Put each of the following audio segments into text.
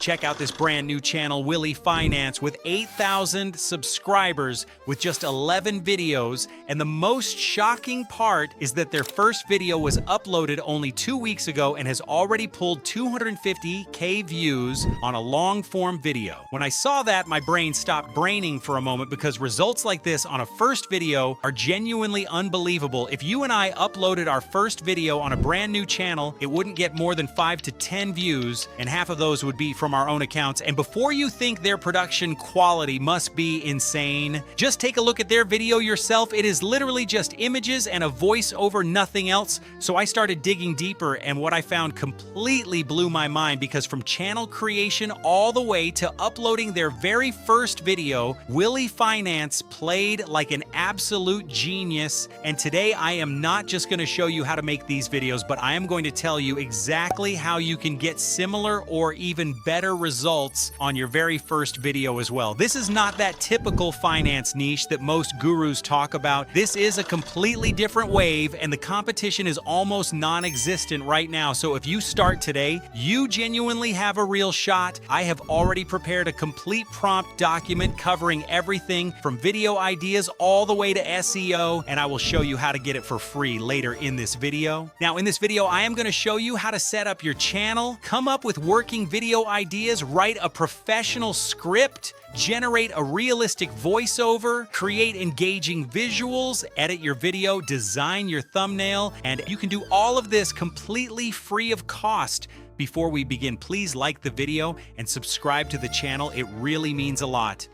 Check out this brand new channel, Willie Finance, with 8,000 subscribers with just 11 videos. And the most shocking part is that their first video was uploaded only 2 weeks ago and has already pulled 250K views on a long-form video. When I saw that, my brain stopped braining for a moment because results like this on a first video are genuinely unbelievable. If you and I uploaded our first video on a brand new channel, it wouldn't get more than 5 to 10 views, and half of those would be from our own accounts. And before you think their production quality must be insane, just take a look at their video yourself. It is literally just images and a voiceover, nothing else. So I started digging deeper, and what I found completely blew my mind, because from channel creation all the way to uploading their very first video, Willie Finance played like an absolute genius. And today I am not just going to show you how to make these videos, but I am going to tell you exactly how you can get similar or even better results on your very first video as well. This is not that typical finance niche that most gurus talk about. This is a completely different wave, and the competition is almost non-existent right now. So if you start today, you genuinely have a real shot. I have already prepared a complete prompt document covering everything from video ideas all the way to SEO, and I will show you how to get it for free later in this video. Now, in this video, I am going to show you how to set up your channel, come up with working video ideas, write a professional script, generate a realistic voiceover, create engaging visuals, edit your video, design your thumbnail, and you can do all of this completely free of cost. Before we begin, please like the video and subscribe to the channel. It really means a lot.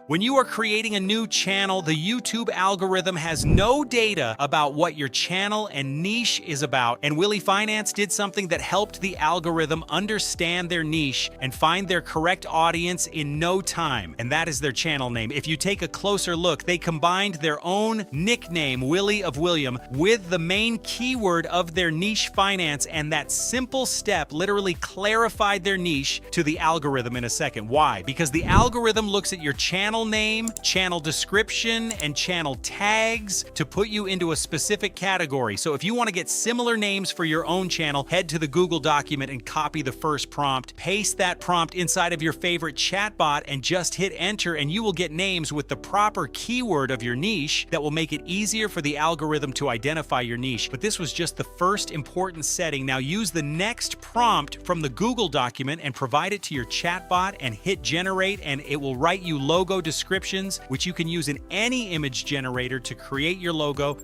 When you are creating a new channel, the YouTube algorithm has no data about what your channel and niche is about. And Willie Finance did something that helped the algorithm understand their niche and find their correct audience in no time. And that is their channel name. If you take a closer look, they combined their own nickname, Willie of William, with the main keyword of their niche, finance. And that simple step literally clarified their niche to the algorithm in a second. Why? Because the algorithm looks at your channel name, channel description, and channel tags to put you into a specific category. So if you want to get similar names for your own channel, head to the Google document and copy the first prompt, paste that prompt inside of your favorite chatbot, and just hit enter, and you will get names with the proper keyword of your niche that will make it easier for the algorithm to identify your niche. But this was just the first important setting. Now use the next prompt from the Google document and provide it to your chatbot and hit generate, and it will write you logo descriptions, which you can use in any image generator to create your logo.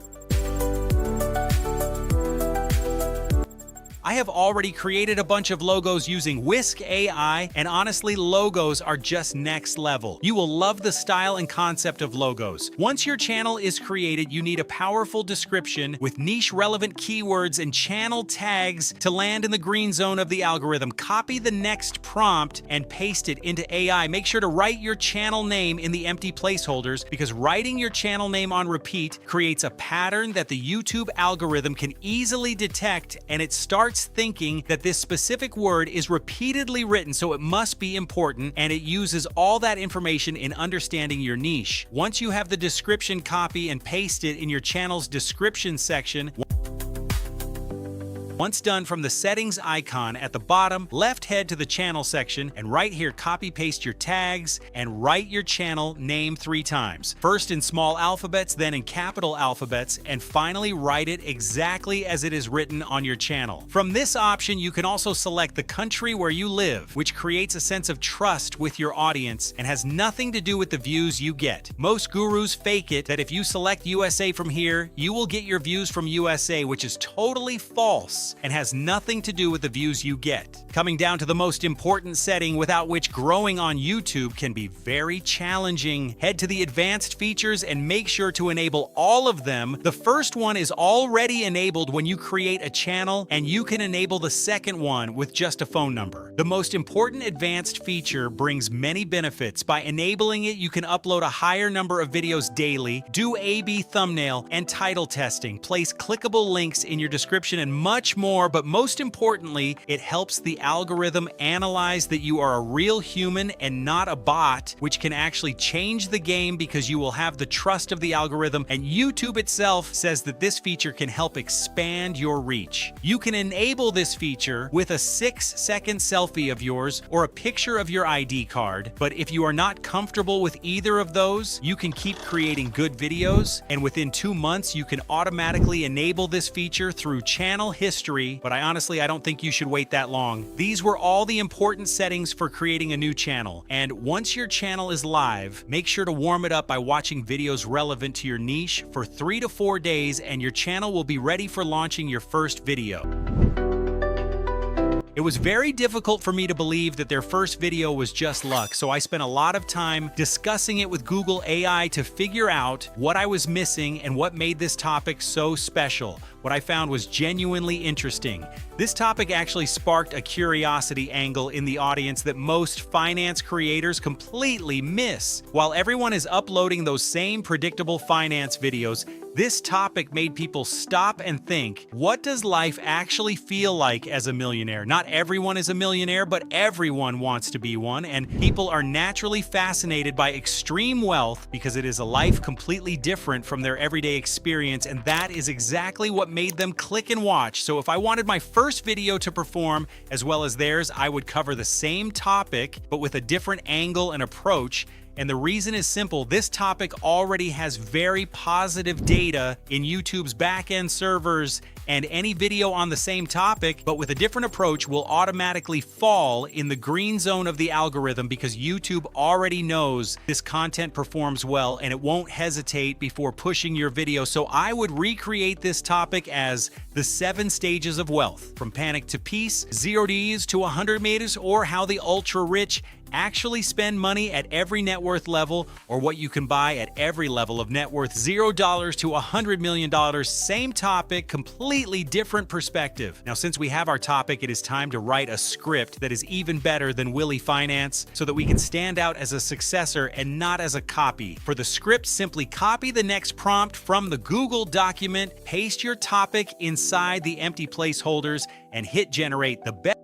I have already created a bunch of logos using Whisk AI, and honestly, logos are just next level. You will love the style and concept of logos. Once your channel is created, you need a powerful description with niche-relevant keywords and channel tags to land in the green zone of the algorithm. Copy the next prompt and paste it into AI. Make sure to write your channel name in the empty placeholders, because writing your channel name on repeat creates a pattern that the YouTube algorithm can easily detect, and it starts thinking that this specific word is repeatedly written, so it must be important, and it uses all that information in understanding your niche. Once you have the description, copy and paste it in your channel's description section. Once done, from the settings icon at the bottom left, head to the channel section, and right here copy paste your tags and write your channel name 3 times. First in small alphabets, then in capital alphabets, and finally write it exactly as it is written on your channel. From this option, you can also select the country where you live, which creates a sense of trust with your audience and has nothing to do with the views you get. Most gurus fake it that if you select USA from here, you will get your views from USA, which is totally false and has nothing to do with the views you get. Coming down to the most important setting without which growing on YouTube can be very challenging, head to the advanced features and make sure to enable all of them. The first one is already enabled when you create a channel, and you can enable the second one with just a phone number. The most important advanced feature brings many benefits. By enabling it, you can upload a higher number of videos daily, do A/B thumbnail and title testing, place clickable links in your description, and much much more, but most importantly, it helps the algorithm analyze that you are a real human and not a bot, which can actually change the game because you will have the trust of the algorithm, and YouTube itself says that this feature can help expand your reach. You can enable this feature with a 6-second selfie of yours or a picture of your ID card, but if you are not comfortable with either of those, you can keep creating good videos, and within 2 months, you can automatically enable this feature through channel history, but I don't think you should wait that long. These were all the important settings for creating a new channel, and once your channel is live, make sure to warm it up by watching videos relevant to your niche for 3 to 4 days, and your channel will be ready for launching your first video. It was very difficult for me to believe that their first video was just luck, so I spent a lot of time discussing it with Google AI to figure out what I was missing and what made this topic so special. What I found was genuinely interesting. This topic actually sparked a curiosity angle in the audience that most finance creators completely miss. While everyone is uploading those same predictable finance videos, this topic made people stop and think, what does life actually feel like as a millionaire? Not everyone is a millionaire, but everyone wants to be one, and people are naturally fascinated by extreme wealth because it is a life completely different from their everyday experience, and that is exactly what made them click and watch. So if I wanted my first video to perform as well as theirs, I would cover the same topic, but with a different angle and approach. And the reason is simple. This topic already has very positive data in YouTube's back-end servers, and any video on the same topic, but with a different approach, will automatically fall in the green zone of the algorithm because YouTube already knows this content performs well and it won't hesitate before pushing your video. So I would recreate this topic as the 7 stages of wealth, from panic to peace, 0 to ease to 100 meters, or how the ultra-rich actually spend money at every net worth level, or what you can buy at every level of net worth, $0 to $100 million. Same topic, completely different perspective. Now, since we have our topic, it is time to write a script that is even better than Willie Finance so that we can stand out as a successor and not as a copy. For the script, simply copy the next prompt from the Google document, paste your topic inside the empty placeholders, and hit generate. The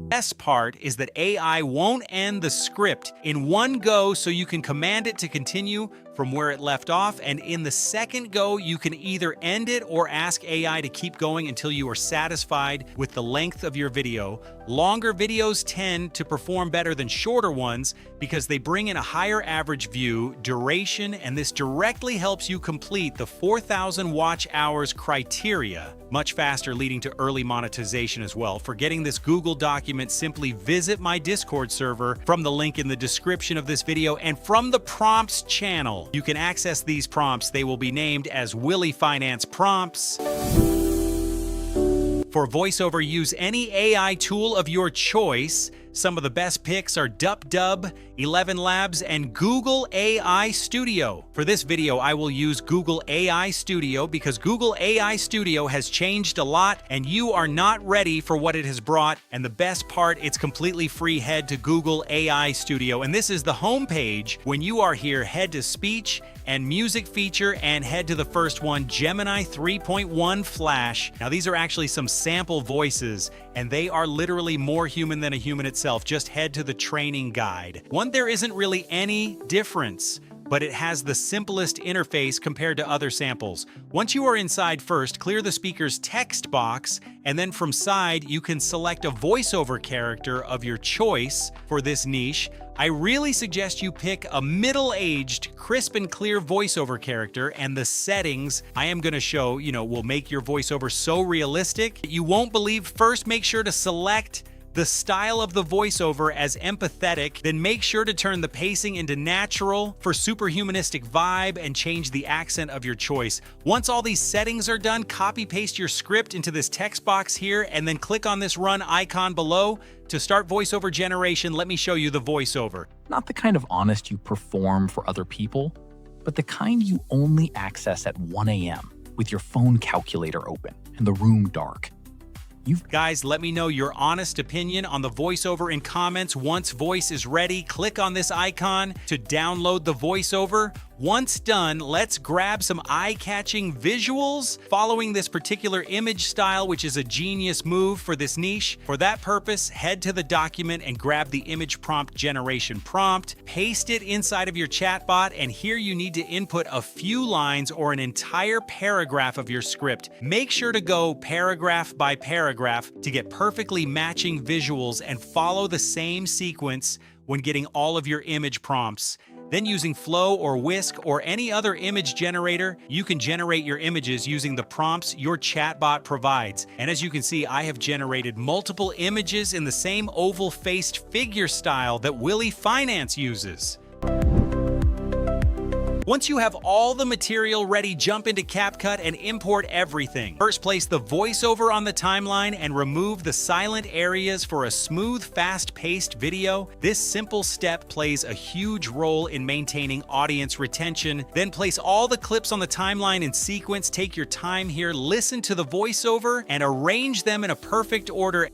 best part is that AI won't end the script in one go, so you can command it to continue from where it left off, and in the second go, you can either end it or ask AI to keep going until you are satisfied with the length of your video. Longer videos tend to perform better than shorter ones because they bring in a higher average view duration, and this directly helps you complete the 4,000 watch hours criteria much faster, leading to early monetization as well. For getting this Google document, simply visit my Discord server from the link in the description of this video, and from the prompts channel, you can access these prompts. They will be named as Willie Finance prompts. For VoiceOver, use any AI tool of your choice. Some of the best picks are DupDub, 11 Labs, and Google AI Studio. For this video, I will use Google AI Studio because Google AI Studio has changed a lot and you are not ready for what it has brought. And the best part, it's completely free. Head to Google AI Studio, and this is the home page. When you are here, head to Speech and Music feature and head to the first one, Gemini 3.1 Flash. Now, these are actually some sample voices, and they are literally more human than a human itself. Just head to the training guide. There isn't really any difference, but it has the simplest interface compared to other samples. Once you are inside, first clear the speaker's text box, and then from side, you can select a voiceover character of your choice for this niche. I really suggest you pick a middle-aged, crisp and clear voiceover character, and the settings I am going to show, will make your voiceover so realistic you won't believe. First, make sure to select the style of the voiceover as empathetic, then make sure to turn the pacing into natural for super humanistic vibe, and change the accent of your choice. Once all these settings are done, copy-paste your script into this text box here, and then click on this run icon below. To start voiceover generation, let me show you the voiceover. Not the kind of honest you perform for other people, but the kind you only access at 1 a.m. with your phone calculator open and the room dark. Guys, let me know your honest opinion on the voiceover in comments. Once voice is ready, click on this icon to download the voiceover. Once done, let's grab some eye-catching visuals following this particular image style, which is a genius move for this niche. For that purpose, head to the document and grab the image prompt generation prompt, paste it inside of your chatbot, and here you need to input a few lines or an entire paragraph of your script. Make sure to go paragraph by paragraph to get perfectly matching visuals and follow the same sequence when getting all of your image prompts. Then using Flow or Whisk or any other image generator, you can generate your images using the prompts your chatbot provides. And as you can see, I have generated multiple images in the same oval-faced figure style that Willie Finance uses. Once you have all the material ready, jump into CapCut and import everything. First, place the voiceover on the timeline and remove the silent areas for a smooth, fast-paced video. This simple step plays a huge role in maintaining audience retention. Then place all the clips on the timeline in sequence. Take your time here, listen to the voiceover, and arrange them in a perfect order.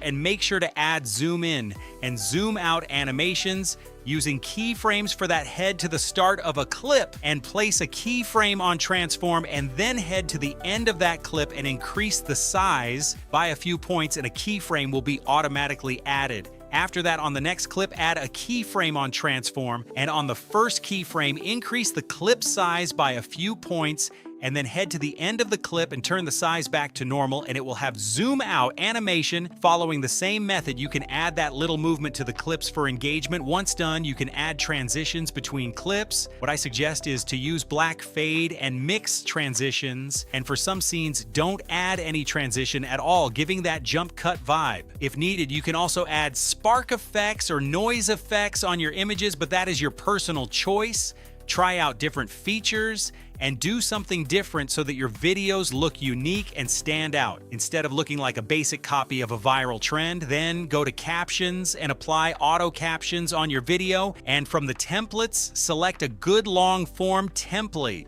And make sure to add zoom in and zoom out animations using keyframes for that head to the start of a clip, and place a keyframe on transform and then head to the end of that clip and increase the size by a few points, and a keyframe will be automatically added. After that, on the next clip, add a keyframe on transform, and on the first keyframe, increase the clip size by a few points, and then head to the end of the clip and turn the size back to normal, and it will have zoom out animation. Following the same method, you can add that little movement to the clips for engagement. Once done, you can add transitions between clips. What I suggest is to use black fade and mix transitions, and for some scenes, don't add any transition at all, giving that jump cut vibe. If needed, you can also add spark effects or noise effects on your images, but that is your personal choice. Try out different features and do something different so that your videos look unique and stand out. Instead of looking like a basic copy of a viral trend, then go to captions and apply auto captions on your video. And from the templates, select a good long form template.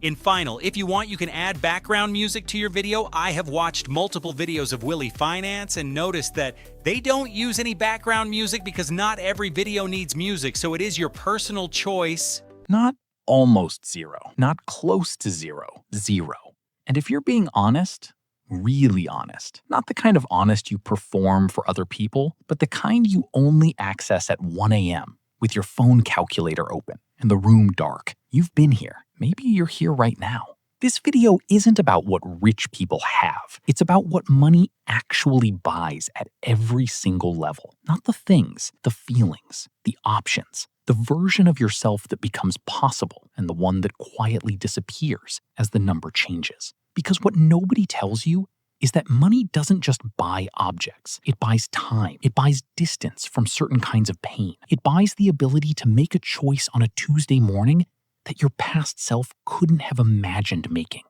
In final, if you want, you can add background music to your video. I have watched multiple videos of Willie Finance and noticed that they don't use any background music because not every video needs music, so it is your personal choice. Not almost zero, not close to zero, zero. And if you're being honest, really honest, not the kind of honest you perform for other people, but the kind you only access at 1 a.m. with your phone calculator open and the room dark, you've been here. Maybe you're here right now. This video isn't about what rich people have. It's about what money actually buys at every single level. Not the things, the feelings, the options, the version of yourself that becomes possible and the one that quietly disappears as the number changes. Because what nobody tells you is that money doesn't just buy objects. It buys time. It buys distance from certain kinds of pain. It buys the ability to make a choice on a Tuesday morning that your past self couldn't have imagined making.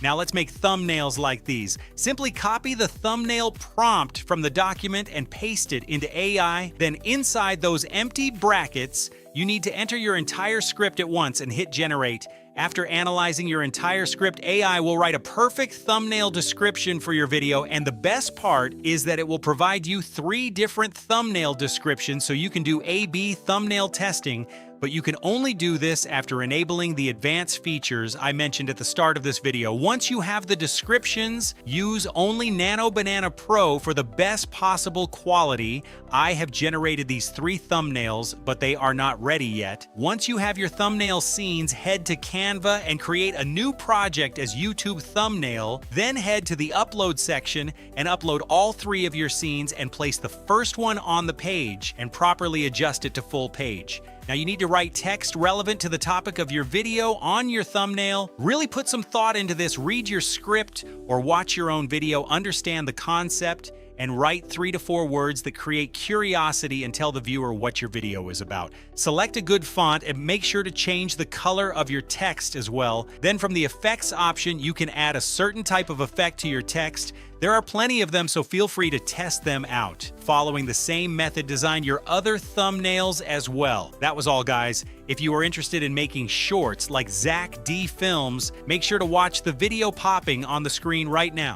Now let's make thumbnails like these. Simply copy the thumbnail prompt from the document and paste it into AI. Then inside those empty brackets, you need to enter your entire script at once and hit generate. After analyzing your entire script, AI will write a perfect thumbnail description for your video, and the best part is that it will provide you 3 different thumbnail descriptions so you can do A/B thumbnail testing. But you can only do this after enabling the advanced features I mentioned at the start of this video. Once you have the descriptions, use only Nano Banana Pro for the best possible quality. I have generated these 3 thumbnails, but they are not ready yet. Once you have your thumbnail scenes, head to Canva and create a new project as YouTube thumbnail. Then head to the upload section and upload all 3 of your scenes and place the first one on the page and properly adjust it to full page. Now you need to write text relevant to the topic of your video on your thumbnail. Really put some thought into this, read your script or watch your own video, understand the concept, and write 3 to 4 words that create curiosity and tell the viewer what your video is about. Select a good font and make sure to change the color of your text as well. Then from the effects option, you can add a certain type of effect to your text. There are plenty of them, so feel free to test them out. Following the same method, design your other thumbnails as well. That was all, guys. If you are interested in making shorts like Zach D Films, make sure to watch the video popping on the screen right now.